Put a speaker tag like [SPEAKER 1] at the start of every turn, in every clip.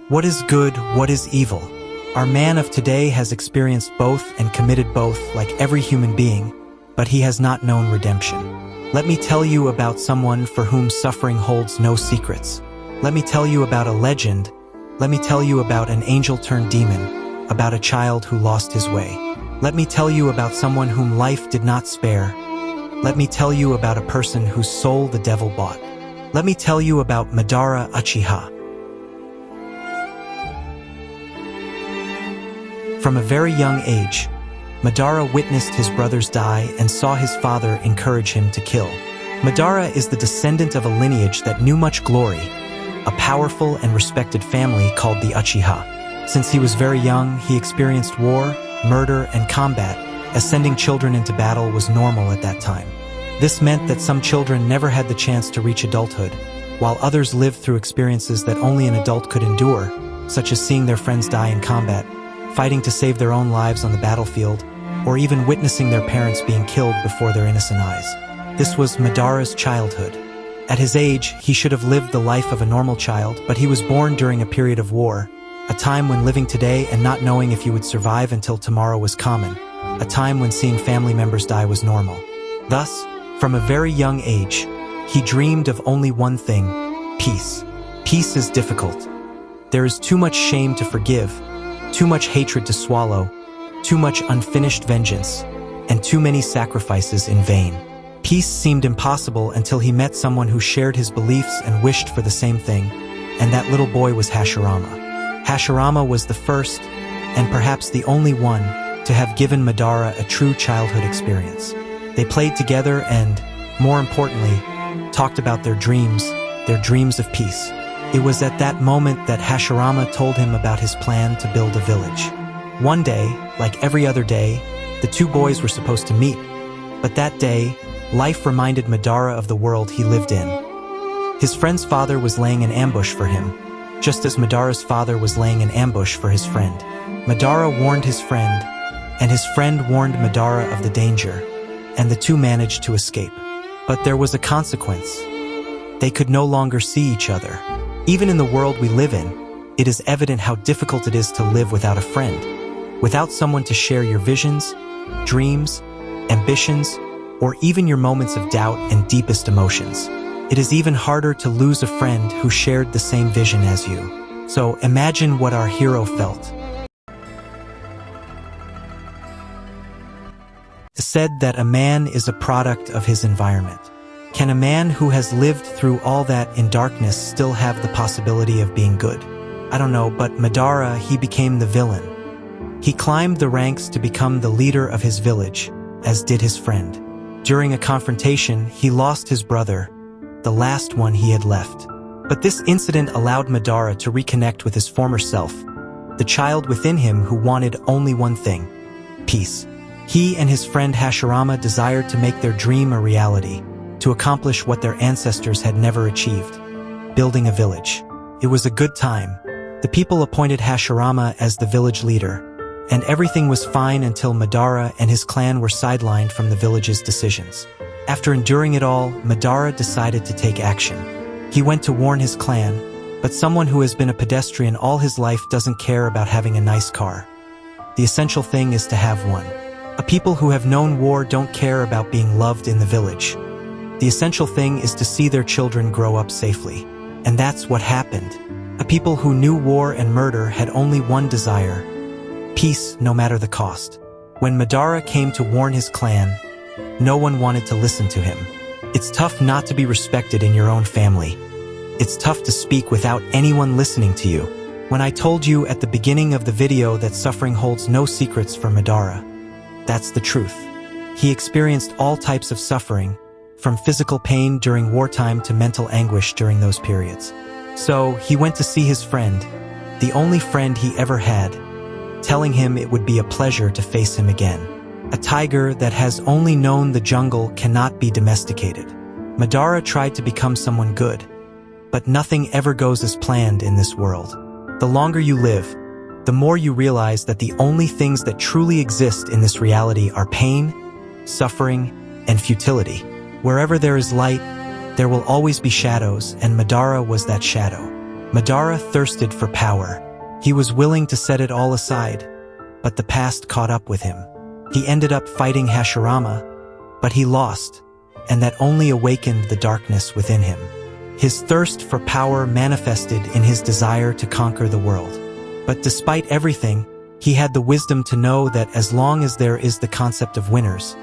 [SPEAKER 1] What is good, what is evil? Our man of today has experienced both and committed both like every human being, but he has not known redemption. Let me tell you about someone for whom suffering holds no secrets. Let me tell you about a legend. Let me tell you about an angel turned demon, about a child who lost his way. Let me tell you about someone whom life did not spare. Let me tell you about a person whose soul the devil bought. Let me tell you about Madara Uchiha. From a very young age, Madara witnessed his brothers die and saw his father encourage him to kill. Madara is the descendant of a lineage that knew much glory, a powerful and respected family called the Uchiha. Since he was very young, he experienced war, murder, and combat, as sending children into battle was normal at that time. This meant that some children never had the chance to reach adulthood, while others lived through experiences that only an adult could endure, such as seeing their friends die in combat, fighting to save their own lives on the battlefield, or even witnessing their parents being killed before their innocent eyes. This was Madara's childhood. At his age, he should have lived the life of a normal child, but he was born during a period of war, a time when living today and not knowing if you would survive until tomorrow was common, a time when seeing family members die was normal. Thus, from a very young age, he dreamed of only one thing: peace. Peace is difficult. There is too much shame to forgive, too much hatred to swallow, too much unfinished vengeance, and too many sacrifices in vain. Peace seemed impossible until he met someone who shared his beliefs and wished for the same thing, and that little boy was Hashirama. Hashirama was the first, and perhaps the only one, to have given Madara a true childhood experience. They played together and, more importantly, talked about their dreams of peace. It was at that moment that Hashirama told him about his plan to build a village. One day, like every other day, the two boys were supposed to meet, but that day, life reminded Madara of the world he lived in. His friend's father was laying an ambush for him, just as Madara's father was laying an ambush for his friend. Madara warned his friend, and his friend warned Madara of the danger, and the two managed to escape. But there was a consequence. They could no longer see each other. Even in the world we live in, it is evident how difficult it is to live without a friend, without someone to share your visions, dreams, ambitions, or even your moments of doubt and deepest emotions. It is even harder to lose a friend who shared the same vision as you. So imagine what our hero felt. It is said that a man is a product of his environment. Can a man who has lived through all that in darkness still have the possibility of being good? I don't know, but Madara, he became the villain. He climbed the ranks to become the leader of his village, as did his friend. During a confrontation, he lost his brother, the last one he had left. But this incident allowed Madara to reconnect with his former self, the child within him who wanted only one thing: peace. He and his friend Hashirama desired to make their dream a reality, to accomplish what their ancestors had never achieved: building a village. It was a good time. The people appointed Hashirama as the village leader, and everything was fine until Madara and his clan were sidelined from the village's decisions. After enduring it all, Madara decided to take action. He went to warn his clan, but someone who has been a pedestrian all his life doesn't care about having a nice car. The essential thing is to have one. A people who have known war don't care about being loved in the village. The essential thing is to see their children grow up safely. And that's what happened. A people who knew war and murder had only one desire: peace, no matter the cost. When Madara came to warn his clan, no one wanted to listen to him. It's tough not to be respected in your own family. It's tough to speak without anyone listening to you. When I told you at the beginning of the video that suffering holds no secrets for Madara, that's the truth. He experienced all types of suffering, from physical pain during wartime to mental anguish during those periods. So he went to see his friend, the only friend he ever had, telling him it would be a pleasure to face him again. A tiger that has only known the jungle cannot be domesticated. Madara tried to become someone good, but nothing ever goes as planned in this world. The longer you live, the more you realize that the only things that truly exist in this reality are pain, suffering, and futility. Wherever there is light, there will always be shadows, and Madara was that shadow. Madara thirsted for power. He was willing to set it all aside, but the past caught up with him. He ended up fighting Hashirama, but he lost, and that only awakened the darkness within him. His thirst for power manifested in his desire to conquer the world. But despite everything, he had the wisdom to know that as long as there is the concept of winners,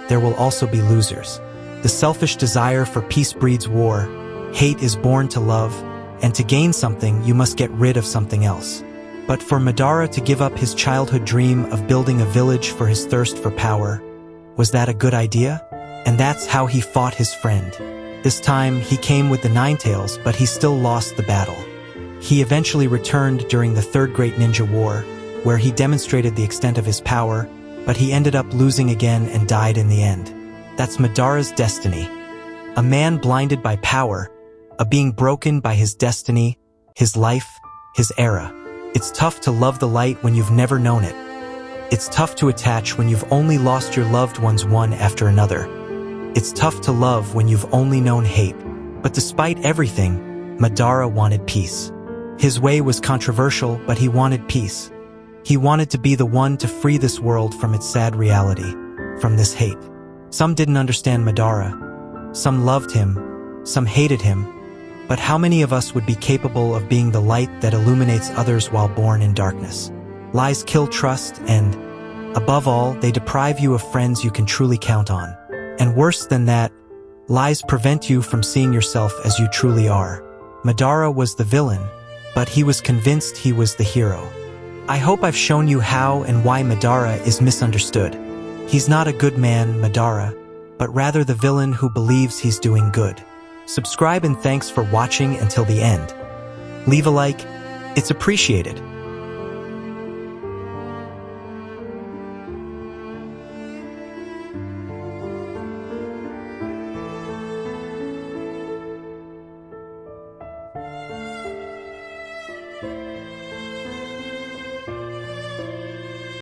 [SPEAKER 1] there will also be losers. The selfish desire for peace breeds war, hate is born to love, and to gain something you must get rid of something else. But for Madara to give up his childhood dream of building a village for his thirst for power, was that a good idea? And that's how he fought his friend. This time, he came with the Nine Tails, but he still lost the battle. He eventually returned during the Third Great Ninja War, where he demonstrated the extent of his power, but he ended up losing again and died in the end. That's Madara's destiny. A man blinded by power, a being broken by his destiny, his life, his era. It's tough to love the light when you've never known it. It's tough to attach when you've only lost your loved ones one after another. It's tough to love when you've only known hate. But despite everything, Madara wanted peace. His way was controversial, but he wanted peace. He wanted to be the one to free this world from its sad reality, from this hate. Some didn't understand Madara. Some loved him. Some hated him. But how many of us would be capable of being the light that illuminates others while born in darkness? Lies kill trust and, above all, they deprive you of friends you can truly count on. And worse than that, lies prevent you from seeing yourself as you truly are. Madara was the villain, but he was convinced he was the hero. I hope I've shown you how and why Madara is misunderstood. He's not a good man, Madara, but rather the villain who believes he's doing good. Subscribe and thanks for watching until the end. Leave a like, it's appreciated.